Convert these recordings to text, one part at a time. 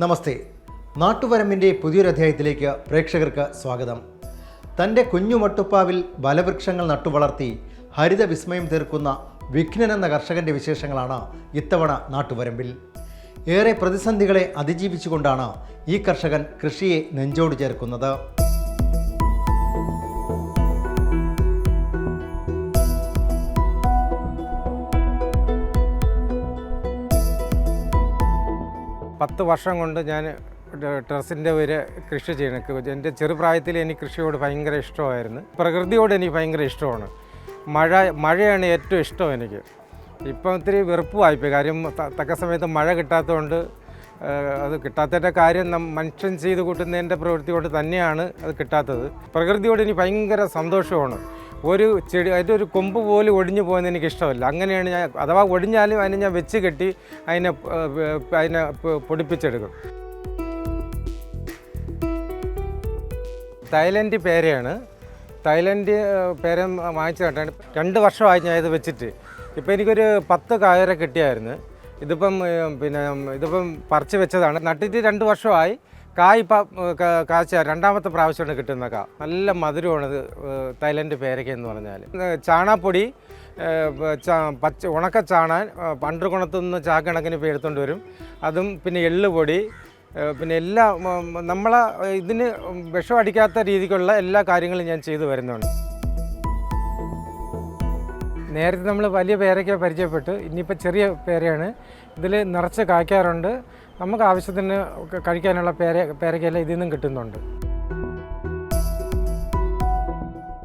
നമസ്തേ. നാട്ടുവരമ്പിൻ്റെ പുതിയൊരധ്യായത്തിലേക്ക് പ്രേക്ഷകർക്ക് സ്വാഗതം. തൻ്റെ കുഞ്ഞു മട്ടുപ്പാവിൽ ബലവൃക്ഷങ്ങൾ നട്ടുവളർത്തി ഹരിത വിസ്മയം തീർക്കുന്ന വിഘ്നൻ എന്ന കർഷകൻ്റെ വിശേഷങ്ങളാണ് ഇത്തവണ നാട്ടുവരമ്പിൽ. ഏറെ പ്രതിസന്ധികളെ അതിജീവിച്ചുകൊണ്ടാണ് ഈ കർഷകൻ കൃഷിയെ നെഞ്ചോട് ചേർക്കുന്നത്. പത്ത് വർഷം കൊണ്ട് ഞാൻ ടെറസിൻ്റെ ഒരു കൃഷി ചെയ്യണം. എൻ്റെ ചെറുപ്രായത്തിൽ എനിക്ക് കൃഷിയോട് ഭയങ്കര ഇഷ്ടമായിരുന്നു. പ്രകൃതിയോട് എനിക്ക് ഭയങ്കര ഇഷ്ടമാണ്. മഴയാണ് ഏറ്റവും ഇഷ്ടം എനിക്ക്. ഇപ്പം ഇത്തിരി വെറുപ്പുമായിപ്പോയി. കാര്യം തക്ക സമയത്ത് മഴ കിട്ടാത്തതുകൊണ്ട്, അത് കിട്ടാത്തതിൻ്റെ കാര്യം മനുഷ്യൻ ചെയ്ത് കൂട്ടുന്നതിൻ്റെ പ്രവൃത്തി കൊണ്ട് തന്നെയാണ് അത് കിട്ടാത്തത്. പ്രകൃതിയോട് എനിക്ക് ഭയങ്കര സന്തോഷമാണ്. ഒരു ചെടി അതിൻ്റെ ഒരു കൊമ്പ് പോലും ഒടിഞ്ഞു പോകുന്നത് എനിക്കിഷ്ടമല്ല. അങ്ങനെയാണ് ഞാൻ, അഥവാ ഒടിഞ്ഞാലും അതിനെ ഞാൻ വെച്ച് കെട്ടി അതിനെ പൊടിപ്പിച്ചെടുക്കും. തായ്ലൻഡ് പേരയാണ്. തായ്ലൻഡ് പേര വാങ്ങിച്ചു കേട്ടാണ്. 2 വർഷമായി ഞാൻ ഇത് വെച്ചിട്ട്. ഇപ്പോൾ എനിക്കൊരു 10 കായര കിട്ടിയായിരുന്നു. ഇതിപ്പം പറിച്ച് വെച്ചതാണ്. നട്ടിട്ട് 2 വർഷമായി. കായ് ഇപ്പം കാഴ്ച 2ാമത്തെ പ്രാവശ്യമാണ് കിട്ടുന്ന നല്ല മധുരമാണിത് തായ്ലൻഡ് പേരയ്ക്ക എന്ന് പറഞ്ഞാൽ. ചാണാപ്പൊടി, ഉണക്ക ചാണാൻ പണ്ടുകുണത്തുനിന്ന് ചാക്കണക്കിന് ഇപ്പോൾ എടുത്തുകൊണ്ട് വരും. അതും പിന്നെ എള്ളുപൊടി, പിന്നെ എല്ലാ നമ്മളെ ഇതിന് വിഷം അടിക്കാത്ത രീതിക്കുള്ള എല്ലാ കാര്യങ്ങളും ഞാൻ ചെയ്തു വരുന്നുണ്ട്. നേരത്തെ നമ്മൾ വലിയ പേരയ്ക്ക പരിചയപ്പെട്ടു. ഇനിയിപ്പോൾ ചെറിയ പേരയാണ്. ഇതിൽ നിറച്ച് കായ്ക്കാറുണ്ട്. നമുക്ക് ആവശ്യത്തിന് കഴിക്കാനുള്ള പേരയ്ക്കയെല്ലാം ഇതിൽ നിന്നും കിട്ടുന്നുണ്ട്.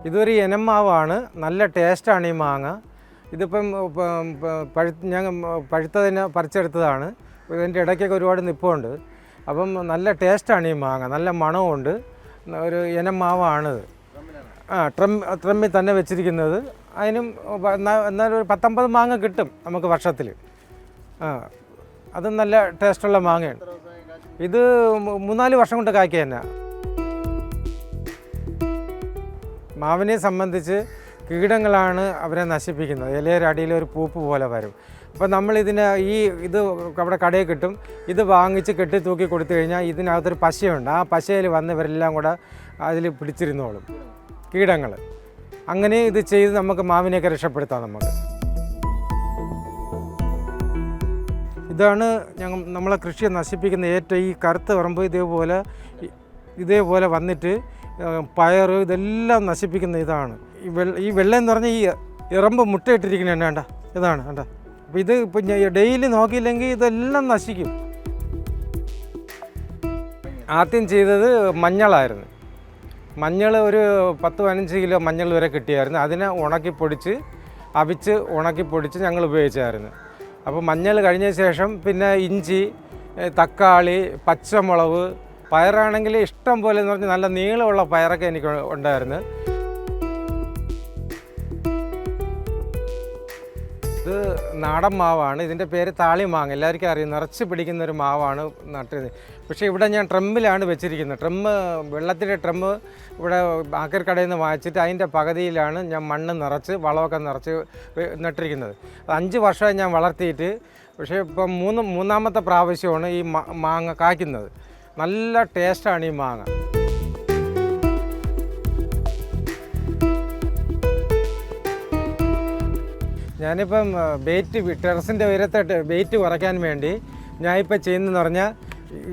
ഇതൊരു ഇനം മാവാണ്. നല്ല ടേസ്റ്റാണ് ഈ മാങ്ങ. ഇതിപ്പം ഞാൻ പഴുത്തതിനെ പറിച്ചെടുത്തതാണ്. ഇതിൻ്റെ ഇടയ്ക്കൊക്കെ ഒരുപാട് നിൽപ്പുണ്ട്. അപ്പം നല്ല ടേസ്റ്റാണ് ഈ മാങ്ങ. നല്ല മണവുമുണ്ട്. ഒരു ഇനം മാവാണിത്. ട്രമ്മിൽ തന്നെ വെച്ചിരിക്കുന്നത്. അതിനും എന്നാലും ഒരു 10-50 മാങ്ങ കിട്ടും നമുക്ക് വർഷത്തിൽ. അതും നല്ല ടേസ്റ്റുള്ള മാങ്ങയാണ്. ഇത് 3-4 വർഷം കൊണ്ട് കായ്ക്കുക തന്നെ. മാവിനെ സംബന്ധിച്ച് കീടങ്ങളാണ് അവരെ നശിപ്പിക്കുന്നത്. ഇലയുടെ അടിയിൽ ഒരു പൂപ്പ് പോലെ വരും. അപ്പോൾ നമ്മളിതിന് ഇത് അവിടെ കടയിൽ കിട്ടും. ഇത് വാങ്ങിച്ച് കെട്ടി തൂക്കി കൊടുത്തു കഴിഞ്ഞാൽ ഇതിനകത്തൊരു പശയുണ്ട്. ആ പശയിൽ വന്ന് ഇവരെല്ലാം കൂടെ അതിൽ പിടിച്ചിരുന്നോളും കീടങ്ങൾ. അങ്ങനെ ഇത് ചെയ്ത് നമുക്ക് മാവിനെയൊക്കെ രക്ഷപ്പെടുത്താം. നമുക്ക് ഇതാണ് നമ്മളെ കൃഷിയെ നശിപ്പിക്കുന്ന ഏറ്റവും ഈ കറുത്ത പറമ്പ്. ഇതേപോലെ വന്നിട്ട് പയർ ഇതെല്ലാം നശിപ്പിക്കുന്ന ഇതാണ് ഈ വെള്ളം എന്ന് പറഞ്ഞാൽ ഈ ഇറമ്പ് മുട്ടയിട്ടിരിക്കുന്നത് വേണ്ട. ഇതാണ് വേണ്ട. അപ്പോൾ ഇത് ഇപ്പം ഡെയിലി നോക്കിയില്ലെങ്കിൽ ഇതെല്ലാം നശിക്കും. ആദ്യം ചെയ്തത് മഞ്ഞളായിരുന്നു. മഞ്ഞൾ ഒരു 10-15 കിലോ മഞ്ഞൾ വരെ കിട്ടിയായിരുന്നു. അതിനെ ഉണക്കിപ്പൊടിച്ച് ഉണക്കിപ്പൊടിച്ച് ഞങ്ങൾ ഉപയോഗിച്ചായിരുന്നു. അപ്പോൾ മഞ്ഞൾ കഴിഞ്ഞ ശേഷം പിന്നെ ഇഞ്ചി, തക്കാളി, പച്ചമുളക്, പയറാണെങ്കിൽ ഇഷ്ടം പോലെ എന്ന് പറഞ്ഞാൽ നല്ല നീളമുള്ള പയറൊക്കെ എനിക്ക് ഉണ്ടായിരുന്നു. ഇത് നാടൻ മാവാണ്. ഇതിൻ്റെ പേര് താളിമാങ്ങ. എല്ലാവർക്കും അറിയാം. നിറച്ച് പിടിക്കുന്നൊരു മാവാണ് നട്ടത്. പക്ഷേ ഇവിടെ ഞാൻ ട്രമ്മിലാണ് വെച്ചിരിക്കുന്നത്. വെള്ളത്തിൻ്റെ ട്രമ്മ് ഇവിടെ ആക്രി കടയിൽ നിന്ന് വാങ്ങിച്ചിട്ട് അതിൻ്റെ പകുതിയിലാണ് ഞാൻ മണ്ണ് നിറച്ച് വളമൊക്കെ നിറച്ച് നട്ടിരിക്കുന്നത്. 5 വർഷമായി ഞാൻ വളർത്തിയിട്ട്. പക്ഷേ ഇപ്പം മൂന്നാമത്തെ പ്രാവശ്യമാണ് ഈ മാങ്ങ കായ്ക്കുന്നത്. നല്ല ടേസ്റ്റാണ് ഈ മാങ്ങ. ഞാനിപ്പം ടെറസിൻ്റെ ഉയരത്തെ വെയിറ്റ് കുറയ്ക്കാൻ വേണ്ടി ഞാനിപ്പോൾ ചെയ്യുന്നതെന്ന് പറഞ്ഞാൽ,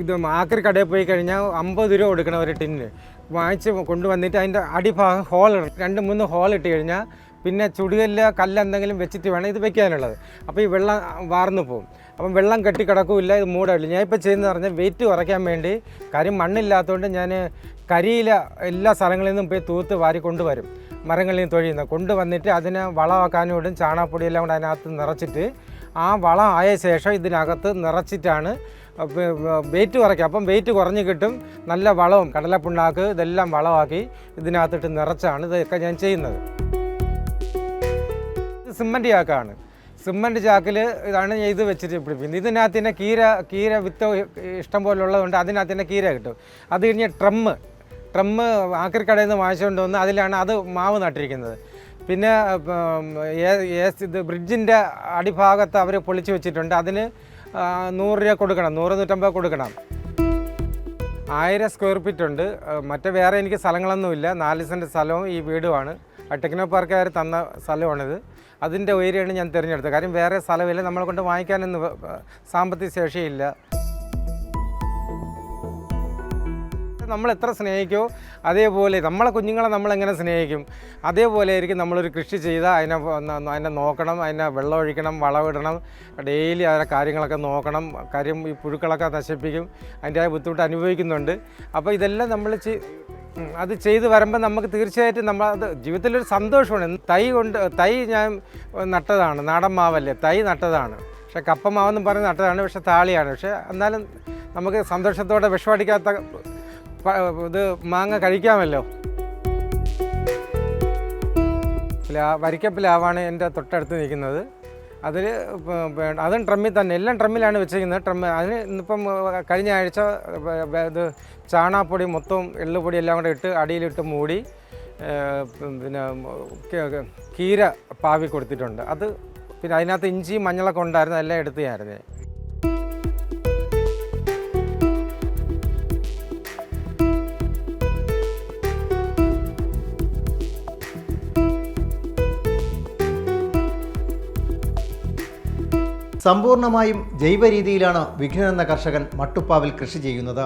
ഇത് ആക്രി കടയിൽ പോയി കഴിഞ്ഞാൽ 50 രൂപ കൊടുക്കണം ഒരു ടിന്നിന്. വാങ്ങിച്ച് കൊണ്ടുവന്നിട്ട് അതിൻ്റെ അടിഭാഗം ഹോളിടണം. 2-3 ഹോളിട്ട് കഴിഞ്ഞാൽ പിന്നെ ചുടുകല്ല് കല്ലെന്തെങ്കിലും വെച്ചിട്ട് വേണം ഇത് വെക്കാനുള്ളത്. അപ്പോൾ ഈ വെള്ളം വാർന്നു പോകും. അപ്പം വെള്ളം കെട്ടിക്കിടക്കില്ല, ഇത് മൂടില്ല. ഞാനിപ്പോൾ ചെയ്യുന്നത് പറഞ്ഞാൽ വെയിറ്റ് കുറയ്ക്കാൻ വേണ്ടി, കാര്യം മണ്ണില്ലാത്തതുകൊണ്ട് ഞാൻ കരിയില എല്ലാ സ്ഥലങ്ങളിൽ നിന്നും പോയി തൂത്ത് വാരി കൊണ്ടുവരും. മരങ്ങളിൽ നിന്ന് തൊഴിയുന്ന കൊണ്ടുവന്നിട്ട് അതിനെ വളമാക്കാനും ഇടും. ചാണകപ്പൊടിയെല്ലാം കൂടെ അതിനകത്ത് നിറച്ചിട്ട് ആ വളം ആയ ശേഷം ഇതിനകത്ത് നിറച്ചിട്ടാണ് വെയിറ്റ് കുറയ്ക്കുക. അപ്പം വെയിറ്റ് കുറഞ്ഞ് കിട്ടും. നല്ല വളവും കടലപ്പിണ്ണാക്ക് ഇതെല്ലാം വളമാക്കി ഇതിനകത്തിട്ട് നിറച്ചാണ് ഇതൊക്കെ ഞാൻ ചെയ്യുന്നത്. സിമൻറ്റ് ചാക്കാണ്. സിമൻറ്റ് ചാക്കിൽ ഇതാണ് ഇത് വെച്ചിട്ട് പിടിപ്പിക്കുന്നത്. ഇതിനകത്ത് തന്നെ കീര വിത്ത് ഇഷ്ടം പോലെ ഉള്ളതുകൊണ്ട് അതിനകത്ത് തന്നെ കീര കിട്ടും. അത് കഴിഞ്ഞ് ട്രമ്മ് ആക്രിക്കടയിൽ നിന്ന് വാങ്ങിച്ചുകൊണ്ട് വന്ന് അതിലാണ് അത് മാവ് നട്ടിരിക്കുന്നത്. പിന്നെ ഇത് ബ്രിഡ്ജിൻ്റെ അടിഭാഗത്ത് അവർ പൊളിച്ച് വെച്ചിട്ടുണ്ട്. അതിന് 100 രൂപ കൊടുക്കണം, 100-150 കൊടുക്കണം. 1000 സ്ക്വയർ ഫീറ്റ് ഉണ്ട്. മറ്റേ വേറെ എനിക്ക് സ്ഥലങ്ങളൊന്നുമില്ല. 4 സെൻറ്റ് സ്ഥലവും ഈ വീടുമാണ്. ടെക്നോ പാർക്കുകാർ തന്ന സ്ഥലമാണിത്. അതിൻ്റെ ഏരിയയാണ് ഞാൻ തിരഞ്ഞെടുത്തത്. കാര്യം വേറെ സ്ഥലമില്ല, നമ്മളെ കൊണ്ട് വാങ്ങിക്കാനൊന്നും സാമ്പത്തിക ശേഷിയില്ല. നമ്മൾ എത്ര സ്നേഹിക്കുമോ അതേപോലെ നമ്മളെ കുഞ്ഞുങ്ങളെ നമ്മളെങ്ങനെ സ്നേഹിക്കും അതേപോലെ ആയിരിക്കും നമ്മളൊരു കൃഷി ചെയ്താൽ അതിനെ നോക്കണം, അതിനെ വെള്ളം ഒഴിക്കണം, വളമിടണം, ഡെയിലി അതിൻ്റെ കാര്യങ്ങളൊക്കെ നോക്കണം. കാര്യം ഈ പുഴുക്കളൊക്കെ നശിപ്പിക്കും, അതിൻ്റെ ബുദ്ധിമുട്ട് അനുഭവിക്കുന്നുണ്ട്. അപ്പോൾ ഇതെല്ലാം നമ്മൾ അത് ചെയ്ത് വരുമ്പോൾ നമുക്ക് തീർച്ചയായിട്ടും അത് ജീവിതത്തിലൊരു സന്തോഷമാണ്. തൈ ഞാൻ നട്ടതാണ്, നാടൻ മാവല്ലേ, തൈ നട്ടതാണ്. പക്ഷേ കപ്പ മാവെന്നും പറഞ്ഞ് നട്ടതാണ്, പക്ഷേ താളിയാണ്. പക്ഷേ എന്നാലും നമുക്ക് സന്തോഷത്തോടെ വിഷമടിക്കാത്ത ഇത് മാങ്ങ കഴിക്കാമല്ലോ. വരിക്കപ്പിലാവാണ് എൻ്റെ തൊട്ടടുത്ത് നിൽക്കുന്നത്. അതും ട്രമ്മിൽ തന്നെ, എല്ലാം ട്രമ്മിലാണ് വെച്ചിരിക്കുന്നത്. അതിന് ഇന്നിപ്പം കഴിഞ്ഞ ആഴ്ച ഇത് ചാണാപ്പൊടി മൊത്തം എള്ളുപൊടി എല്ലാം കൂടെ ഇട്ട് അടിയിലിട്ട് മൂടി പിന്നെ കീര പാവി കൊടുത്തിട്ടുണ്ട്. അത് പിന്നെ അതിനകത്ത് ഇഞ്ചിയും മഞ്ഞളൊക്കെ ഉണ്ടായിരുന്നു, എല്ലാം എടുത്തായിരുന്നു. സമ്പൂർണ്ണമായും ജൈവ രീതിയിലാണ് വിഘ്നൻ എന്ന കർഷകൻ മട്ടുപ്പാവിൽ കൃഷി ചെയ്യുന്നത്.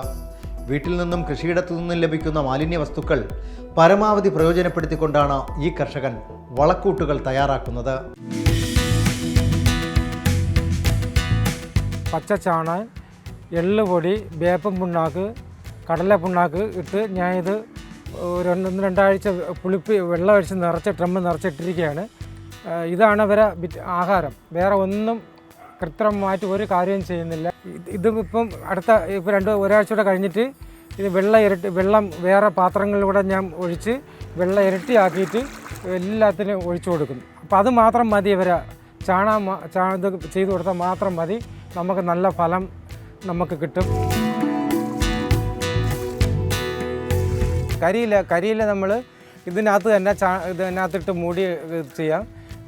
വീട്ടിൽ നിന്നും കൃഷിയിടത്തു നിന്നും ലഭിക്കുന്ന മാലിന്യ വസ്തുക്കൾ പരമാവധി പ്രയോജനപ്പെടുത്തിക്കൊണ്ടാണ് ഈ കർഷകൻ വളക്കൂട്ടുകൾ തയ്യാറാക്കുന്നത്. പച്ചച്ചാണ, എള്ളുപൊടി, വേപ്പൻ പുണ്ണാക്ക്, കടല പുണ്ണാക്ക് ഇട്ട് ഞാനിത് 1-2 ആഴ്ച വെള്ളം ഒഴിച്ച് ട്രമ്മ് നിറച്ചിട്ടിരിക്കുകയാണ്. ഇതാണ് അവരെ ആഹാരം. വേറെ ഒന്നും കൃത്രിമമായിട്ട് ഒരു കാര്യവും ചെയ്യുന്നില്ല. ഇതിപ്പം ഒരാഴ്ച കഴിഞ്ഞിട്ട് ഇത് വെള്ളം വേറെ പാത്രങ്ങളിലൂടെ ഞാൻ ഒഴിച്ച് വെള്ളം ഇരട്ടിയാക്കിയിട്ട് എല്ലാത്തിനും ഒഴിച്ചു കൊടുക്കും. അപ്പോൾ അത് മാത്രം മതി. ഇവരെ ഇത് ചെയ്തു കൊടുത്താൽ മാത്രം മതി, നമുക്ക് നല്ല ഫലം നമുക്ക് കിട്ടും. കരിയില നമ്മൾ ഇതിനകത്ത് തന്നെ ഇതിനകത്തിട്ട് മൂടി ചെയ്യാം.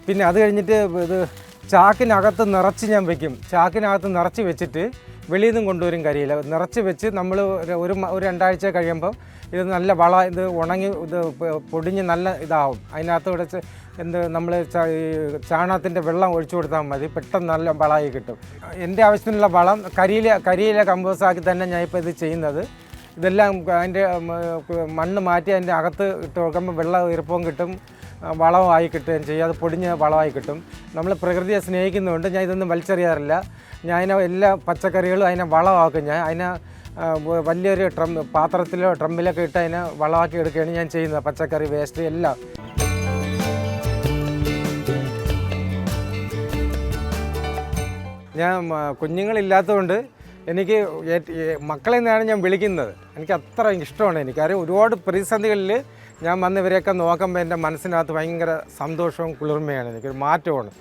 പിന്നെ അത് കഴിഞ്ഞിട്ട് ഇത് ചാക്കിനകത്ത് നിറച്ച് ഞാൻ വയ്ക്കും. ചാക്കിനകത്ത് നിറച്ച് വെച്ചിട്ട് വെളിയിൽ നിന്നും കൊണ്ടുവരും. കരിയില നിറച്ച് വെച്ച് നമ്മൾ ഒരു 2 ആഴ്ച കഴിയുമ്പം ഇത് നല്ല ഇത് ഉണങ്ങി ഇത് പൊടിഞ്ഞ് നല്ല ഇതാവും. അതിനകത്ത് ഇവിടെ നമ്മൾ ചാണകത്തിൻ്റെ വെള്ളം ഒഴിച്ചു കൊടുത്താൽ മതി, പെട്ടെന്ന് നല്ല വളമായി കിട്ടും. എൻ്റെ ആവശ്യത്തിനുള്ള വളം കരിയില കമ്പോസാക്കി തന്നെ ഞാൻ ഇപ്പോൾ ഇത് ചെയ്യുന്നത്. ഇതെല്ലാം അതിൻ്റെ മണ്ണ് മാറ്റി അതിൻ്റെ അകത്ത് ഇട്ട് കൊടുക്കുമ്പോൾ വെള്ളം ഈർപ്പവും കിട്ടും, വളമായി കിട്ടുകയും ചെയ്യും. അത് പൊടിഞ്ഞ് വളമായി കിട്ടും. നമ്മൾ പ്രകൃതിയെ സ്നേഹിക്കുന്നതുകൊണ്ട് ഞാൻ ഇതൊന്നും വലിച്ചെറിയാറില്ല. ഞാൻ അതിനെ എല്ലാ പച്ചക്കറികളും അതിനെ വളമാക്കും. ഞാൻ അതിനെ വലിയൊരു പാത്രത്തിലോ ട്രമ്മിലൊക്കെ ഇട്ട് അതിനെ വളമാക്കി എടുക്കുകയാണ് ഞാൻ ചെയ്യുന്നത്. പച്ചക്കറി വേസ്റ്റ് എല്ലാം. ഞാൻ കുഞ്ഞുങ്ങളില്ലാത്തതുകൊണ്ട് എനിക്ക് മക്കളെ നിന്നാണ് ഞാൻ വിളിക്കുന്നത്. എനിക്ക് അത്ര ഇഷ്ടമാണ്. കാര്യം ഒരുപാട് പ്രതിസന്ധികളിൽ ഞാൻ വന്നിവരെയൊക്കെ നോക്കുമ്പോൾ എൻ്റെ മനസ്സിനകത്ത് ഭയങ്കര സന്തോഷവും കുളിർമയാണ്. എനിക്കൊരു മാറ്റമാണ്.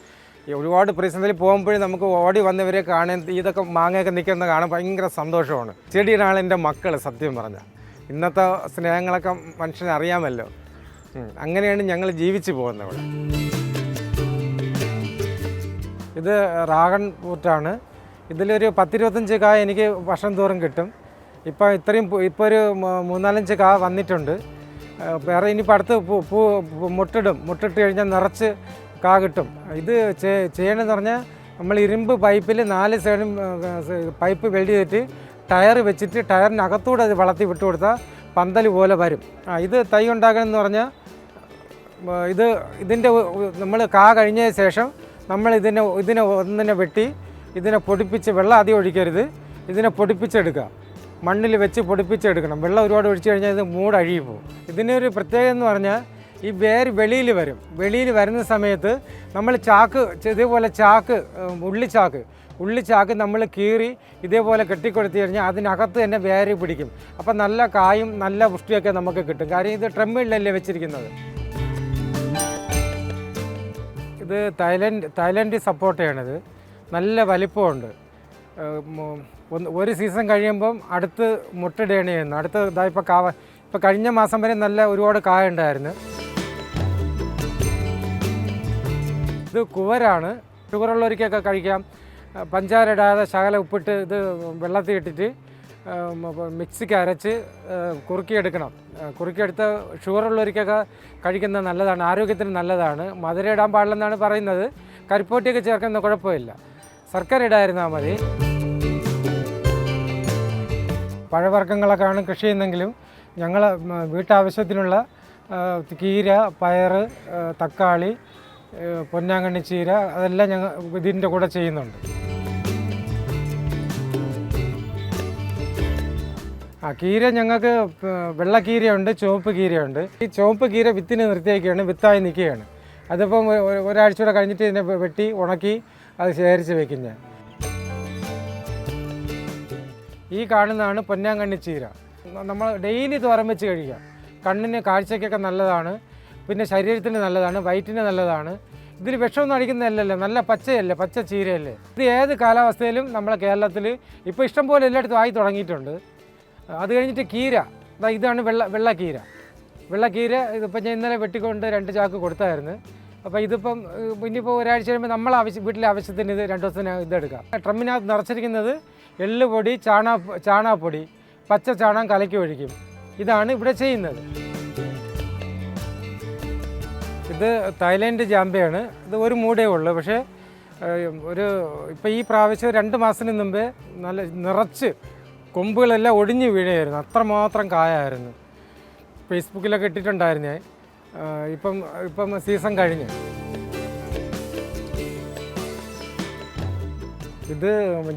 ഒരുപാട് പ്രതിസന്ധിയിൽ പോകുമ്പോഴും നമുക്ക് ഓടി വന്നവരെ കാണാൻ ഇതൊക്കെ മാങ്ങയൊക്കെ നിൽക്കുന്നത് കാണാൻ ഭയങ്കര സന്തോഷമാണ്. ചെടിയാണ് എൻ്റെ മക്കൾ. സത്യം പറഞ്ഞാൽ ഇന്നത്തെ സ്നേഹങ്ങളൊക്കെ മനുഷ്യനെ അറിയാമല്ലോ. അങ്ങനെയാണ് ഞങ്ങൾ ജീവിച്ചു പോകുന്നത്. ഇവിടെ ഇത് ഡ്രാഗൺ ഫ്രൂട്ടാണ്. ഇതിലൊരു 10-25 കായ എനിക്ക് വർഷം തോറും കിട്ടും. ഇപ്പോൾ ഒരു 3-4 കായ വന്നിട്ടുണ്ട്. വേറെ ഇനിയിപ്പോൾ അടുത്ത് മുട്ടിട്ട് കഴിഞ്ഞാൽ നിറച്ച് കാ കിട്ടും. ഇത് ചെയ്യണമെന്ന് പറഞ്ഞാൽ നമ്മൾ ഇരുമ്പ് പൈപ്പിൽ 4 സൈഡും പൈപ്പ് വെൽഡ് ചെയ്തിട്ട് ടയർ വെച്ചിട്ട് ടയറിനകത്തൂടെ അത് വളർത്തി വിട്ടു കൊടുത്താൽ പന്തൽ പോലെ വരും. ഇത് തൈ ഉണ്ടാക്കണമെന്ന് പറഞ്ഞാൽ ഇതിൻ്റെ നമ്മൾ കാ കഴിഞ്ഞതിന് ശേഷം നമ്മൾ ഇതിനെ ഒന്നിനെ വെട്ടി ഇതിനെ പൊടിപ്പിച്ച്, വെള്ളം അധികം ഒഴിക്കരുത്, ഇതിനെ പൊടിപ്പിച്ചെടുക്കുക. മണ്ണിൽ വെച്ച് പൊടിപ്പിച്ചെടുക്കണം. വെള്ളം ഒരുപാട് ഒഴിച്ചു കഴിഞ്ഞാൽ ഇത് മൂടഴിയും പോകും. ഇതിനൊരു പ്രത്യേകത എന്ന് പറഞ്ഞാൽ ഈ വേര് വെളിയിൽ വരും. വെളിയിൽ വരുന്ന സമയത്ത് നമ്മൾ ഇതേപോലെ ഉള്ളിച്ചാക്ക് നമ്മൾ കീറി ഇതേപോലെ കെട്ടിക്കൊടുത്തു കഴിഞ്ഞാൽ അതിനകത്ത് തന്നെ വേര് പിടിക്കും. അപ്പം നല്ല കായും നല്ല പുഷ്ടിയൊക്കെ നമുക്ക് കിട്ടും. കാര്യം ഇത് ട്രമ്മിലല്ലേ വെച്ചിരിക്കുന്നത്. ഇത് തായ്ലൻഡ് സപ്പോർട്ടയാണിത്. നല്ല വലിപ്പമുണ്ട്. ഒരു സീസൺ കഴിയുമ്പം അടുത്ത് മുട്ടയിടുകയാണ് ചെയ്യുന്നത്. അടുത്ത് ഇപ്പോൾ കഴിഞ്ഞ മാസം വരെ നല്ല ഒരുപാട് കായ ഉണ്ടായിരുന്നു. ഇത് കുവരാണ്. ഷുഗറുള്ളവർക്കൊക്കെ കഴിക്കാം. പഞ്ചാര ഇടാതെ ശകലം ഉപ്പിട്ട് ഇത് വെള്ളത്തിൽ ഇട്ടിട്ട് മിക്സിക്ക് അരച്ച് കുറുക്കിയെടുക്കണം. കുറുക്കിയെടുത്ത് ഷുഗറുള്ളവർക്കൊക്കെ കഴിക്കുന്നത് നല്ലതാണ്, ആരോഗ്യത്തിന് നല്ലതാണ്. മധുരം ഇടാൻ പാടില്ലെന്നാണ് പറയുന്നത്. കരിപ്പോട്ടിയൊക്കെ ചേർക്കുന്ന കുഴപ്പമില്ല. ശർക്കര ഇടായിരുന്നാൽ മതി. പഴവർഗ്ഗങ്ങളൊക്കെയാണ് കൃഷി ചെയ്യുന്നെങ്കിലും ഞങ്ങൾ വീട്ടാവശ്യത്തിനുള്ള കീര, പയർ, തക്കാളി, പൊന്നാങ്കണ്ണി ചീര അതെല്ലാം ഞങ്ങൾ ഇതിൻ്റെ കൂടെ ചെയ്യുന്നുണ്ട്. കീര ഞങ്ങൾക്ക് വെള്ളക്കീരയുണ്ട്, ചുവപ്പ് കീരയുണ്ട്. ഈ ചുവപ്പ് കീര വിത്തിന് നിർത്തിയേക്കുകയാണ്, വിത്തായി നിൽക്കുകയാണ്. അതിപ്പം ഒരാഴ്ച കഴിഞ്ഞിട്ട് ഇതിനെ വെട്ടി ഉണക്കി അത് ശേഖരിച്ച് വയ്ക്കും ഞാൻ. ഈ കാണുന്നതാണ് പൊന്നാങ്കണ്ണി ചീര. നമ്മൾ ഡെയിലി തോരൻ വെച്ച് കഴിക്കാം. കണ്ണിന് കാഴ്ചയ്ക്കൊക്കെ നല്ലതാണ്, പിന്നെ ശരീരത്തിന് നല്ലതാണ്, വയറ്റിന് നല്ലതാണ്. ഇതിൽ വിഷമൊന്നും അടിക്കുന്നതല്ലല്ലോ, നല്ല പച്ചയല്ലേ, പച്ച ചീരയല്ലേ. ഇത് ഏത് കാലാവസ്ഥയിലും നമ്മളെ കേരളത്തിൽ ഇപ്പോൾ ഇഷ്ടംപോലെ എല്ലായിടത്തും ആയി തുടങ്ങിയിട്ടുണ്ട്. അത് കഴിഞ്ഞിട്ട് കീര, ഇതാണ് വെള്ളക്കീര. ഇതിപ്പോൾ ഞാൻ ഇന്നലെ വെട്ടിക്കൊണ്ട് 2 ചാക്ക് കൊടുത്തായിരുന്നു. അപ്പോൾ ഇതിപ്പം ഇനിയിപ്പോൾ ഒരാഴ്ച കഴിയുമ്പോൾ വീട്ടിലെ ആവശ്യത്തിന് ഇത് 2 ദിവസത്തിന് ഇതെടുക്കാം. ഡ്രമ്മിനകത്ത് നിറച്ചിരിക്കുന്നത് എള്ളുപൊടി, ചാണകപ്പൊടി, പച്ച ചാണകം കലക്കി ഒഴിക്കും. ഇതാണ് ഇവിടെ ചെയ്യുന്നത്. ഇത് തായ്ലൻഡ് ജാമ്പയാണ്. ഇത് ഒരു മൂടേ ഉള്ളൂ. പക്ഷേ ഇപ്പോൾ ഈ പ്രാവശ്യം 2 മാസത്തിന് മുമ്പേ നല്ല നിറച്ച് കൊമ്പുകളെല്ലാം ഒടിഞ്ഞ് വീഴുകയായിരുന്നു. അത്രമാത്രം കായായിരുന്നു. ഫേസ്ബുക്കിലൊക്കെ ഇട്ടിട്ടുണ്ടായിരുന്നു ഞാൻ. ഇപ്പം സീസൺ കഴിഞ്ഞ്. ഇത്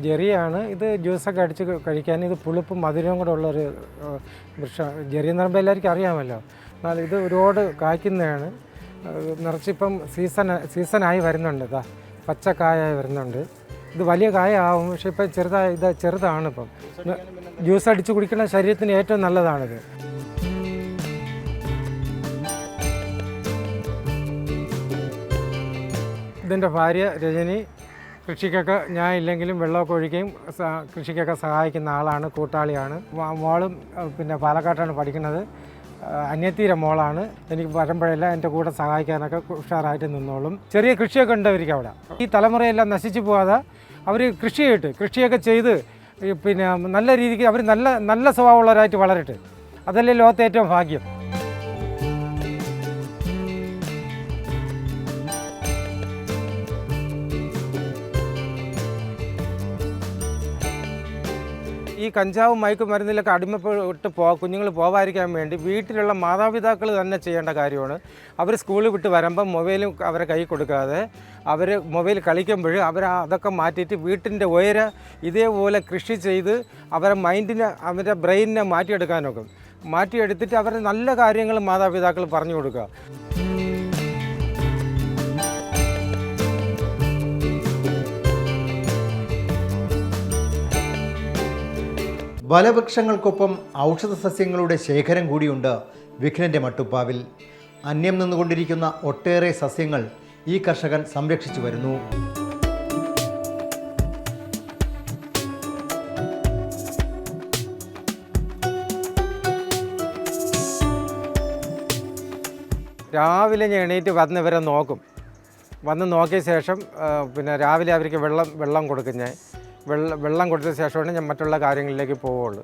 ജെറിയാണ്. ഇത് ജ്യൂസൊക്കെ അടിച്ച് കഴിക്കാൻ. ഇത് പുളിപ്പും മധുരവും കൂടെ ഉള്ളൊരു വൃക്ഷം. ജെറി എന്ന് പറയുമ്പോൾ എല്ലാവർക്കും അറിയാമല്ലോ. എന്നാൽ ഇത് ഒരുപാട് കായ്ക്കുന്നതാണ്. നിറച്ചിപ്പം സീസണായി വരുന്നുണ്ട്. പച്ചക്കായായി വരുന്നുണ്ട്. ഇത് വലിയ കായ ആവും, പക്ഷെ ഇപ്പം ചെറുതാണ്. ഇപ്പം ജ്യൂസ് അടിച്ച് കുടിക്കുന്ന ശരീരത്തിന് ഏറ്റവും നല്ലതാണിത്. ഇതിൻ്റെ ഭാര്യ രജനി കൃഷിക്കൊക്കെ ഞാൻ ഇല്ലെങ്കിലും വെള്ളമൊക്കെ ഒഴിക്കുകയും കൃഷിക്കൊക്കെ സഹായിക്കുന്ന ആളാണ്, കൂട്ടാളിയാണ്. മോളും പിന്നെ പാലക്കാട്ടാണ് പഠിക്കുന്നത്. അന്യത്തീര മോളാണ്. എനിക്ക് വരുമ്പോഴെല്ലാം എൻ്റെ കൂടെ സഹായിക്കാനൊക്കെ ഉഷാറായിട്ട് നിന്നോളും. ചെറിയ കൃഷിയൊക്കെ ഉണ്ട് അവർക്ക് അവിടെ. ഈ തലമുറയെല്ലാം നശിച്ചു പോകാതെ അവർ കൃഷിയൊക്കെ ചെയ്ത് പിന്നെ നല്ല രീതിക്ക് അവർ നല്ല സ്വഭാവമുള്ളവരായിട്ട് വളരട്ടെ. അതല്ലേ ലോകത്തെ ഏറ്റവും ഭാഗ്യം. ഈ കഞ്ചാവും മയക്കുമരുന്നിലൊക്കെ അടിമപ്പെട്ട് കുഞ്ഞുങ്ങൾ പോകാതിരിക്കാൻ വേണ്ടി വീട്ടിലുള്ള മാതാപിതാക്കൾ തന്നെ ചെയ്യേണ്ട കാര്യമാണ്. അവർ സ്കൂളിൽ വിട്ട് വരുമ്പം മൊബൈലും അവരെ കൈ കൊടുക്കാതെ അവർ മൊബൈൽ കളിക്കുമ്പോൾ അതൊക്കെ മാറ്റിയിട്ട് വീട്ടിൻ്റെ ഇതേപോലെ കൃഷി ചെയ്ത് അവരുടെ ബ്രെയിനിനെ മാറ്റിയെടുത്തിട്ട് അവരുടെ നല്ല കാര്യങ്ങൾ മാതാപിതാക്കൾ പറഞ്ഞു കൊടുക്കുക. ഫലവൃക്ഷങ്ങൾക്കൊപ്പം ഔഷധ സസ്യങ്ങളുടെ ശേഖരം കൂടിയുണ്ട് വിഘ്നൻ്റെ മട്ടുപ്പാവിൽ. അന്യം നിന്നുകൊണ്ടിരിക്കുന്ന ഒട്ടേറെ സസ്യങ്ങൾ ഈ കർഷകൻ സംരക്ഷിച്ചു വരുന്നു. രാവിലെ ഞാൻ എണീറ്റ് വന്നവരെ വന്ന് നോക്കിയ ശേഷം പിന്നെ രാവിലെ അവർക്ക് വെള്ളം കൊടുക്കും. ഞാൻ വെള്ളം കൊടുത്ത ശേഷമാണ് ഞാൻ മറ്റുള്ള കാര്യങ്ങളിലേക്ക് പോവുള്ളൂ.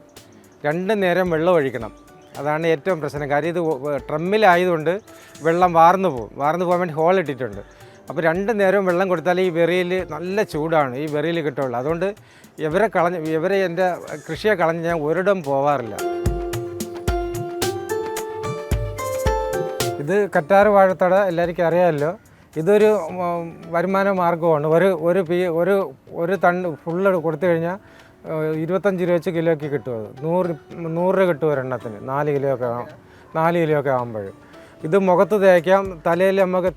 2 നേരം വെള്ളം ഒഴിക്കണം. അതാണ് ഏറ്റവും പ്രശ്നം. കാര്യം ഇത് ട്രമ്മിലായതുകൊണ്ട് വെള്ളം വാർന്നു പോകാൻ വേണ്ടി ഹോൾ ഇട്ടിട്ടുണ്ട്. അപ്പോൾ 2 നേരവും വെള്ളം കൊടുത്താൽ ഈ വെറിയിൽ നല്ല ചൂടാണ്, ഈ വെറിയിൽ കിട്ടുള്ളൂ. അതുകൊണ്ട് ഇവരെ എൻ്റെ കൃഷിയെ കളഞ്ഞ് ഞാൻ ഒരിടം പോവാറില്ല. ഇത് കറ്റാർ വാഴത്തട എല്ലാവർക്കും അറിയാമല്ലോ. ഇതൊരു വരുമാന മാർഗ്ഗമാണ്. ഒരു തണ്ട് ഫുള്ള് കൊടുത്തു കഴിഞ്ഞാൽ 25 രൂപ വെച്ച് കിലോയ്ക്ക് കിട്ടും. അത് 100 രൂപ കിട്ടും ഒരെണ്ണത്തിന്. 4 കിലോ ഒക്കെ ആകുമ്പോൾ ഇത് മുഖത്ത് തേക്കാം. തലയിൽ നമുക്ക്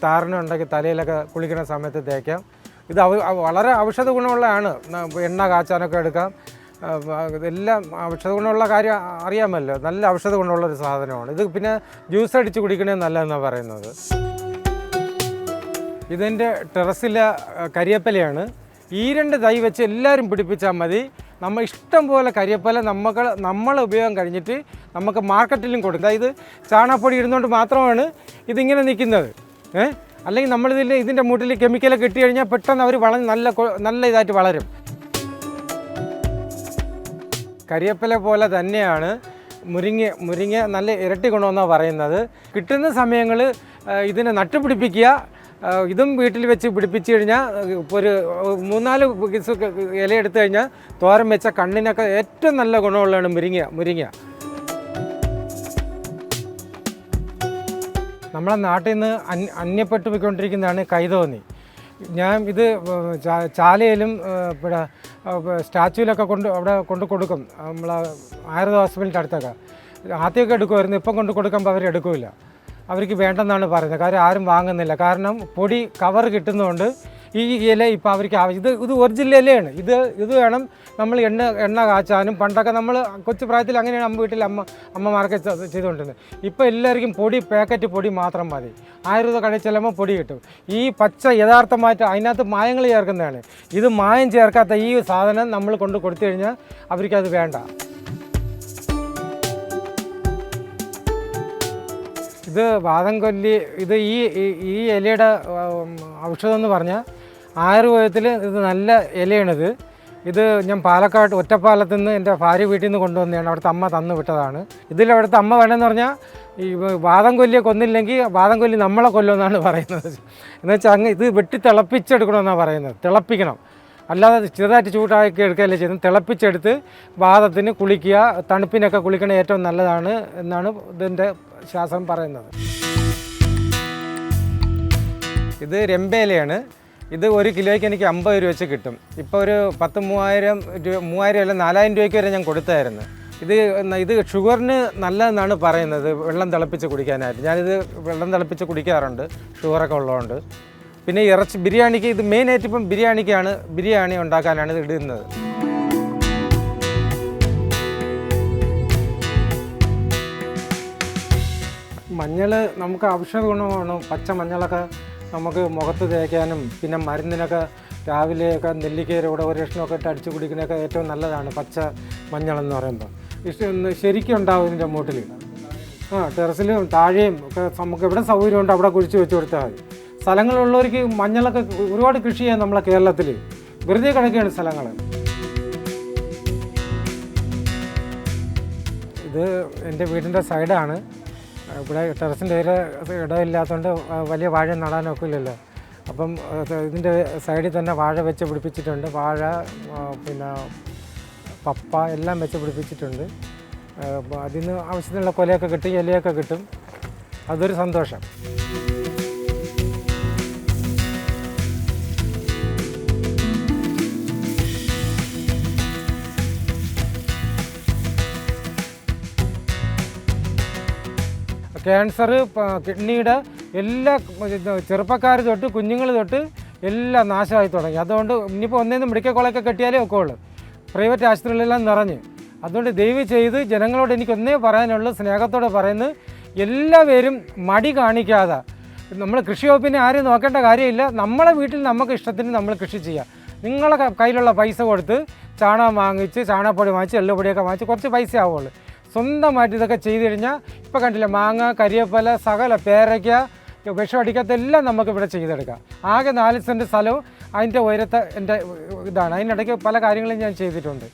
താരനുണ്ടെങ്കിൽ തലയിലൊക്കെ കുളിക്കുന്ന സമയത്ത് തേക്കാം. ഇത് വളരെ ഔഷധ ഗുണമുള്ളതാണ്. എണ്ണ കാച്ചാനൊക്കെ എടുക്കാം. ഇതെല്ലാം ഔഷധ ഗുണമുള്ള കാര്യം അറിയാമല്ലോ. നല്ല ഔഷധ ഗുണമുള്ളൊരു സാധനമാണ് ഇത്. പിന്നെ ജ്യൂസ് അടിച്ച് കുടിക്കണേ നല്ലതെന്നാണ് പറയുന്നത്. ഇതിൻ്റെ ടെറസിലെ കരിയേപ്പിലയാണ്. ഈ 2 തൈ വെച്ച് എല്ലാവരും പിടിപ്പിച്ചാൽ മതി. നമ്മൾ ഇഷ്ടം പോലെ കരിയേപ്പില നമ്മളെ ഉപയോഗം കഴിഞ്ഞിട്ട് നമുക്ക് മാർക്കറ്റിലും കൊടുക്കും. അതായത് ചാണകപ്പൊടി ഇടുന്നതുകൊണ്ട് മാത്രമാണ് ഇതിങ്ങനെ നിൽക്കുന്നത്. അല്ലെങ്കിൽ ഇതിൻ്റെ മൂട്ടിൽ കെമിക്കലൊക്കെ ഇട്ട് കഴിഞ്ഞാൽ പെട്ടെന്ന് അവർ നല്ല ഇതായിട്ട് വളരും. കരിയേപ്പില പോലെ തന്നെയാണ് മുരിങ്ങ നല്ല ഇരട്ടി ഗുണമെന്നാണ് പറയുന്നത്. കിട്ടുന്ന സമയങ്ങൾ ഇതിനെ നട്ടുപിടിപ്പിക്കുക. ഇതും വീട്ടിൽ വെച്ച് പിടിപ്പിച്ച് കഴിഞ്ഞാൽ ഒരു 3-4 ഇല എടുത്തു കഴിഞ്ഞാൽ തോരൻ വെച്ച കണ്ണിനൊക്കെ ഏറ്റവും നല്ല ഗുണമുള്ളതാണ് മുരിങ്ങ. നമ്മളെ നാട്ടിൽ നിന്ന് അന്യപ്പെട്ടു പോയിക്കൊണ്ടിരിക്കുന്നതാണ് കൈതോന്നി. ഞാൻ ഇത് ചാലയിലും ഇവിടെ സ്റ്റാച്യൂലൊക്കെ അവിടെ കൊണ്ട് കൊടുക്കും. നമ്മളെ ആയുർവേദ ഹോസ്പിറ്റലിൻ്റെ അടുത്തൊക്കെ ആദ്യമൊക്കെ എടുക്കുമായിരുന്നു. ഇപ്പം കൊണ്ട് കൊടുക്കുമ്പോൾ അവരെടുക്കില്ല. അവർക്ക് വേണ്ടെന്നാണ് പറയുന്നത്. കാര്യം ആരും വാങ്ങുന്നില്ല. കാരണം പൊടി കവർ കിട്ടുന്നതുകൊണ്ട് ഈ ഇല ഇപ്പോൾ അവർക്ക് ഇത് ഒറിജിനൽ ഇലയാണ്. ഇത് വേണം നമ്മൾ എണ്ണ കാച്ചാനും. പണ്ടൊക്കെ നമ്മൾ കൊച്ചു പ്രായത്തിൽ അങ്ങനെയാണ് വീട്ടിൽ അമ്മമാരൊക്കെ ചെയ്തുകൊണ്ടിരുന്നത്. ഇപ്പോൾ എല്ലാവർക്കും പാക്കറ്റ് പൊടി മാത്രം മതി. ആയുർവേദ കടയിൽ ചെല്ലുമ്പോൾ പൊടി കിട്ടും. ഈ പച്ച യഥാർത്ഥമായിട്ട് അതിനകത്ത് മായങ്ങൾ ചേർക്കുന്നതാണ്. ഇത് മായം ചേർക്കാത്ത ഈ സാധനം നമ്മൾ കൊണ്ട് കൊടുത്തു കഴിഞ്ഞാൽ അവർക്കത് വേണ്ട. ഇത് വാദം കൊല്ലി. ഇത് ഈ ഇലയുടെ ഔഷധം എന്ന് പറഞ്ഞാൽ ആയുർവേദത്തിൽ ഇത് നല്ല ഇലയാണിത്. ഇത് ഞാൻ പാലക്കാട് ഒറ്റപ്പാലത്ത് നിന്ന് എൻ്റെ ഭാര്യ വീട്ടിൽ നിന്ന് കൊണ്ടുവന്നതാണ്. അവിടുത്തെ അമ്മ തന്നു വിട്ടതാണ്. അവിടുത്തെ അമ്മ വേണമെന്ന് പറഞ്ഞാൽ ഈ വാദം കൊല്ലിയെ കൊന്നില്ലെങ്കിൽ വാദം കൊല്ലി നമ്മളെ കൊല്ലുമെന്നാണ് പറയുന്നത്. എന്നുവെച്ചാൽ ഇത് വെട്ടി തിളപ്പിച്ചെടുക്കണമെന്നാണ് പറയുന്നത്. തിളപ്പിക്കണം, അല്ലാതെ ചെറുതായിട്ട് ചൂടാക്കി എടുക്കുകയല്ലേ ചെയ്യുന്നത്. തിളപ്പിച്ചെടുത്ത് വാദത്തിന് കുളിക്കുക, തണുപ്പിനൊക്കെ കുളിക്കണ ഏറ്റവും നല്ലതാണ് എന്നാണ് ഇതിൻ്റെ ശാസ്ത്രം പറയുന്നത്. ഇത് രമ്പയിലയാണ്. ഇത് 1 കിലോയ്ക്ക് എനിക്ക് 50 രൂപ വെച്ച് കിട്ടും. ഇപ്പോൾ ഒരു 3,000 അല്ല 4,000 രൂപയ്ക്ക് വരെ ഞാൻ കൊടുത്തായിരുന്നു. ഇത് ഷുഗറിന് നല്ലതെന്നാണ് പറയുന്നത്, വെള്ളം തിളപ്പിച്ച് കുടിക്കാനായിട്ട്. ഞാനിത് വെള്ളം തിളപ്പിച്ച് കുടിക്കാറുണ്ട്, ഷുഗറൊക്കെ ഉള്ളതുകൊണ്ട്. പിന്നെ ബിരിയാണിക്ക് ഇത് മെയിനായിട്ട് ഇപ്പം ബിരിയാണി ഉണ്ടാക്കാനാണ് ഇത് ഇടുന്നത്. മഞ്ഞൾ നമുക്ക് ഔഷധ ഗുണമാണ്. പച്ച മഞ്ഞളൊക്കെ നമുക്ക് മുഖത്ത് തേക്കാനും പിന്നെ മരുന്നിനൊക്കെ രാവിലെയൊക്കെ നെല്ലിക്കയുടെ കൂടെ 1 കഷ്ണമൊക്കെ ഇട്ട് അടിച്ചു കുടിക്കുന്നതൊക്കെ ഏറ്റവും നല്ലതാണ് പച്ച മഞ്ഞളെന്ന് പറയുമ്പോൾ. ശരിക്കും ഉണ്ടാവും ഇതിൻ്റെ മൂട്ടിൽ. ടെറസിലും താഴെയും ഒക്കെ നമുക്ക് എവിടെ സൗകര്യമുണ്ട് അവിടെ കുഴിച്ച് വെച്ച് കൊടുത്താൽ മതി. സ്ഥലങ്ങളുള്ളവർക്ക് മഞ്ഞളൊക്കെ ഒരുപാട് കൃഷി ചെയ്യാൻ നമ്മളെ കേരളത്തിൽ വെറുതെ കിടക്കുകയാണ് സ്ഥലങ്ങൾ. ഇത് എൻ്റെ വീടിൻ്റെ സൈഡാണ്. ഇവിടെ ടെറസിൻ്റെ ഇടമില്ലാത്തതുകൊണ്ട് വലിയ വാഴ നടാനൊക്കില്ലല്ലോ. അപ്പം ഇതിൻ്റെ സൈഡിൽ തന്നെ വാഴ വെച്ച് പിടിപ്പിച്ചിട്ടുണ്ട്. വാഴ പിന്നെ പപ്പ എല്ലാം വെച്ച് പിടിപ്പിച്ചിട്ടുണ്ട്. അതിൽ നിന്ന് ആവശ്യത്തിനുള്ള കൊലയൊക്കെ കിട്ടും, ഇലയൊക്കെ കിട്ടും. അതൊരു സന്തോഷം. ക്യാൻസർ, കിഡ്നിയുടെ എല്ലാ ചെറുപ്പക്കാർ തൊട്ട് കുഞ്ഞുങ്ങൾ തൊട്ട് എല്ലാം നാശമായി തുടങ്ങി. അതുകൊണ്ട് ഇനിയിപ്പോൾ ഒന്നേന്ന് മെഡിക്കൽ കോളേജൊക്കെ കെട്ടിയാലേ ഒക്കെ ഉള്ളൂ. പ്രൈവറ്റ് ആശുപത്രികളെല്ലാം നിറഞ്ഞ്. അതുകൊണ്ട് ദയവ് ചെയ്ത് ജനങ്ങളോട് എനിക്കൊന്നേ പറയാനുള്ളൂ, സ്നേഹത്തോടെ പറയുന്നത്, എല്ലാവരും മടി കാണിക്കാതെ. നമ്മൾ കൃഷി വകുപ്പിനെ ആരും നോക്കേണ്ട കാര്യമില്ല. നമ്മളെ വീട്ടിൽ നമുക്ക് ഇഷ്ടത്തിന് നമ്മൾ കൃഷി ചെയ്യുക. നിങ്ങളെ കയ്യിലുള്ള പൈസ കൊടുത്ത് ചാണകം വാങ്ങിച്ച്, ചാണകപ്പൊടി വാങ്ങിച്ച്, എള്ളുപൊടിയൊക്കെ വാങ്ങിച്ച് കുറച്ച് പൈസ ആവുള്ളൂ. സ്വന്തമായിട്ട് ഇതൊക്കെ ചെയ്ത് കഴിഞ്ഞാൽ ഇപ്പോൾ കണ്ടില്ല, മാങ്ങ, കരിയേപ്പില, സകല പേരയ്ക്ക, വിഷമടിക്കാത്ത എല്ലാം നമുക്കിവിടെ ചെയ്തെടുക്കാം. ആകെ 4 സെൻറ്റ് സ്ഥലവും അതിൻ്റെ ഉയരത്തെ എൻ്റെ ഇതാണ്. അതിനിടയ്ക്ക് പല കാര്യങ്ങളും ഞാൻ ചെയ്തിട്ടുണ്ട്.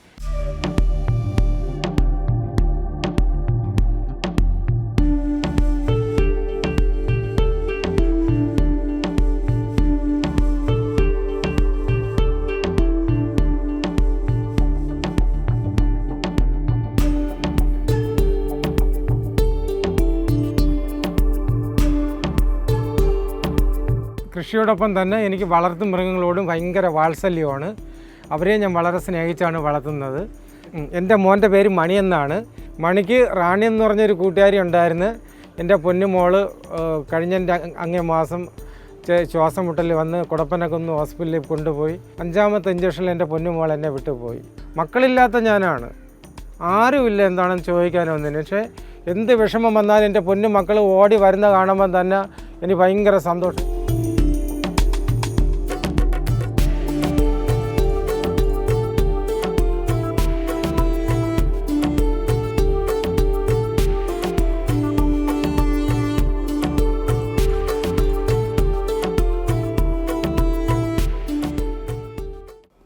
കൃഷിയോടൊപ്പം തന്നെ എനിക്ക് വളർത്തു മൃഗങ്ങളോടും ഭയങ്കര വാത്സല്യമാണ്. അവരെ ഞാൻ വളരെ സ്നേഹിച്ചാണ് വളർത്തുന്നത്. എൻ്റെ മോൻ്റെ പേര് മണി എന്നാണ്. മണിക്ക് റാണി എന്ന് പറഞ്ഞൊരു കൂട്ടുകാരി ഉണ്ടായിരുന്നു. എൻ്റെ പൊന്നുമോള് കഴിഞ്ഞ അങ്ങേ മാസം ശ്വാസം മുട്ടൽ വന്ന് കുടപ്പനക്കുന്ന് ഹോസ്പിറ്റലിൽ കൊണ്ടുപോയി. 5ാമത്തെ ഇഞ്ചക്ഷനിൽ എൻ്റെ പൊന്നുമോൾ എന്നെ വിട്ടുപോയി. മക്കളില്ലാത്ത ഞാനാണ്, ആരുമില്ല എന്താണെന്ന് ചോദിക്കാനൊന്നിന്. പക്ഷേ എന്ത് വിഷമം വന്നാലും എൻ്റെ പൊന്നു മക്കൾ ഓടി വരുന്ന കാണുമ്പോൾ തന്നെ എനിക്ക് ഭയങ്കര സന്തോഷം.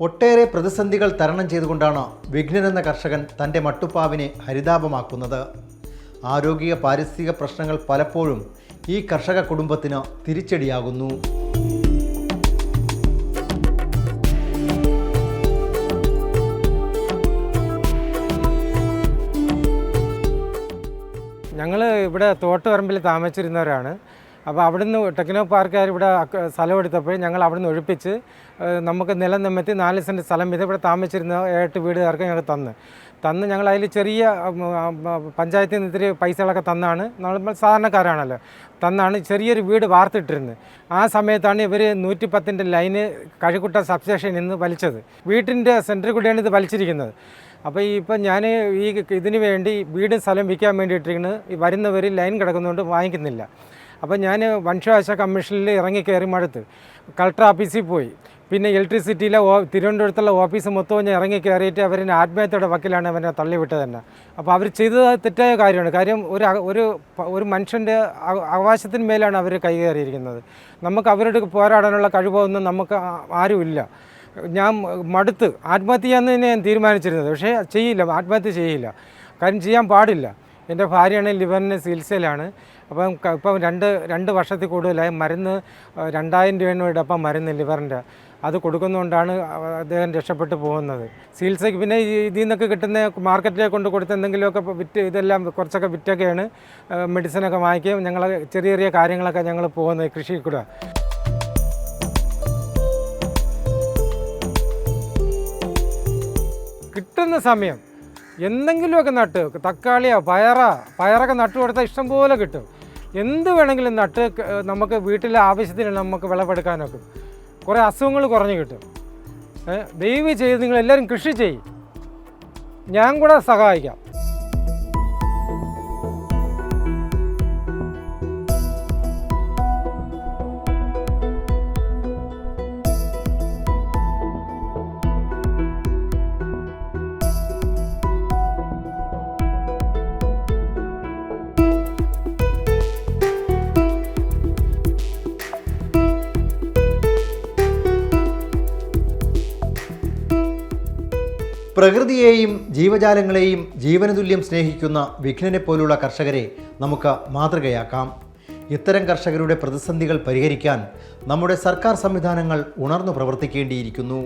ഒട്ടേറെ പ്രതിസന്ധികൾ തരണം ചെയ്തുകൊണ്ടാണ് വിഘ്നൻ എന്ന കർഷകൻ തൻ്റെ മട്ടുപ്പാവിനെ ഹരിതാപമാക്കുന്നത്. ആരോഗ്യ പാരിസ്ഥിതിക പ്രശ്നങ്ങൾ പലപ്പോഴും ഈ കർഷക കുടുംബത്തിന് തിരിച്ചടിയാകുന്നു. ഞങ്ങൾ ഇവിടെ തോട്ടുപറമ്പിൽ താമസിച്ചിരുന്നവരാണ്. അപ്പോൾ അവിടുന്ന് ടെക്നോ പാർക്കുകാർ ഇവിടെ സ്ഥലം എടുത്തപ്പോൾ ഞങ്ങൾ അവിടുന്ന് ഒഴിപ്പിച്ച് നമുക്ക് നിലം നിമ്മത്തി 4 സെൻറ്റ് സ്ഥലം വീതം ഇവിടെ താമസിച്ചിരുന്ന 8 വീടുകാർക്ക് ഞങ്ങൾ തന്ന് ഞങ്ങൾ അതിൽ ചെറിയ പഞ്ചായത്തിൽ നിന്ന് ഇത്തിരി പൈസകളൊക്കെ തന്നാണ്, നമ്മൾ സാധാരണക്കാരാണല്ലോ, തന്നാണ് ചെറിയൊരു വീട് വാർത്തിട്ടിരുന്നത്. ആ സമയത്താണ് ഇവർ 110-ൻ്റെ ലൈന് കഴുകുട്ട സബ്സ്റ്റേഷനിൽ നിന്ന് വലിച്ചത്. വീട്ടിൻ്റെ സെൻറ്ററിൽ കൂടെയാണ് ഇത് വലിച്ചിരിക്കുന്നത്. അപ്പോൾ ഇപ്പം ഞാൻ ഇതിന് വേണ്ടി വീടും സ്ഥലം വിൽക്കാൻ വേണ്ടിയിട്ടിരിക്കുന്നത്, വരുന്നവർ ലൈൻ കിടക്കുന്നതുകൊണ്ട് വാങ്ങിക്കുന്നില്ല. അപ്പോൾ ഞാൻ വംശനാശ കമ്മീഷനിൽ ഇറങ്ങിക്കയറി മടുത്ത് കളക്ടർ ഓഫീസിൽ പോയി. പിന്നെ ഇലക്ട്രിസിറ്റിയിലെ തിരുവനന്തപുരത്തുള്ള ഓഫീസ് മൊത്തവും ഞാൻ ഇറങ്ങിക്കയറിയിട്ട് അവരിന് ആത്മഹത്യയുടെ വക്കിലാണ് അവനെ തള്ളിവിട്ടത് തന്നെ. അപ്പോൾ അവർ ചെയ്തത് തെറ്റായ കാര്യമാണ്. കാര്യം ഒരു മനുഷ്യൻ്റെ അവകാശത്തിന് മേലാണ് അവർ കൈകയറിയിരിക്കുന്നത്. നമുക്ക് അവരോട് പോരാടാനുള്ള കഴിവൊന്നും നമുക്ക് ആരുമില്ല. ഞാൻ മടുത്ത് ആത്മഹത്യ ചെയ്യാമെന്ന് ഞാൻ തീരുമാനിച്ചിരുന്നത്. പക്ഷേ ആത്മഹത്യ ചെയ്യില്ല. കാര്യം ചെയ്യാൻ പാടില്ല. എൻ്റെ ഭാര്യയാണ് ലിവറിന് ചികിത്സയിലാണ്. ഇപ്പം 2 വർഷത്തിൽ കൂടുതലായി മരുന്ന് 2000 രൂപയുടെ അപ്പം മരുന്ന് ലിവറിൻ്റെ അത് കൊടുക്കുന്നതുകൊണ്ടാണ് അദ്ദേഹം രക്ഷപ്പെട്ടു പോകുന്നത്. ചികിത്സയ്ക്ക് പിന്നെ ഇതിൽ നിന്നൊക്കെ കിട്ടുന്ന മാർക്കറ്റിലേക്ക് കൊണ്ട് കൊടുത്ത് എന്തെങ്കിലുമൊക്കെ വിറ്റ് ഇതെല്ലാം കുറച്ചൊക്കെ വിറ്റൊക്കെയാണ് മെഡിസിനൊക്കെ വാങ്ങിക്കുകയും ഞങ്ങൾ ചെറിയ ചെറിയ കാര്യങ്ങളൊക്കെ ഞങ്ങൾ പോകുന്നത് കൃഷിയിൽ കൂടെ. കിട്ടുന്ന സമയം എന്തെങ്കിലുമൊക്കെ നട്ട്, തക്കാളിയോ പയറൊക്കെ നട്ടു കൊടുത്താൽ ഇഷ്ടംപോലെ കിട്ടും. എന്ത് വേണമെങ്കിലും നട്ട് നമുക്ക് വീട്ടിലെ ആവശ്യത്തിന് നമുക്ക് വിളവെടുക്കാനൊക്കെ കുറേ അസുഖങ്ങൾ കുറഞ്ഞു കിട്ടും. ദയവ് ചെയ്ത് നിങ്ങളെല്ലാവരും കൃഷി ചെയ്യും, ഞാൻ കൂടെ സഹായിക്കാം. പ്രകൃതിയെയും ജീവജാലങ്ങളെയും ജീവനതുല്യം സ്നേഹിക്കുന്ന വിഘ്നനെ പോലുള്ള കർഷകരെ നമുക്ക് മാതൃകയാക്കാം. ഇത്തരം കർഷകരുടെ പ്രതിസന്ധികൾ പരിഹരിക്കാൻ നമ്മുടെ സർക്കാർ സംവിധാനങ്ങൾ ഉണർന്നു പ്രവർത്തിക്കേണ്ടിയിരിക്കുന്നു.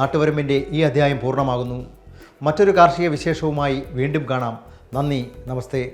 നാട്ടുവരമ്പിൻ്റെ ഈ അധ്യായം പൂർണ്ണമാകുന്നു. മറ്റൊരു കാർഷിക വിശേഷവുമായി വീണ്ടും കാണാം. നന്ദി, നമസ്തേ.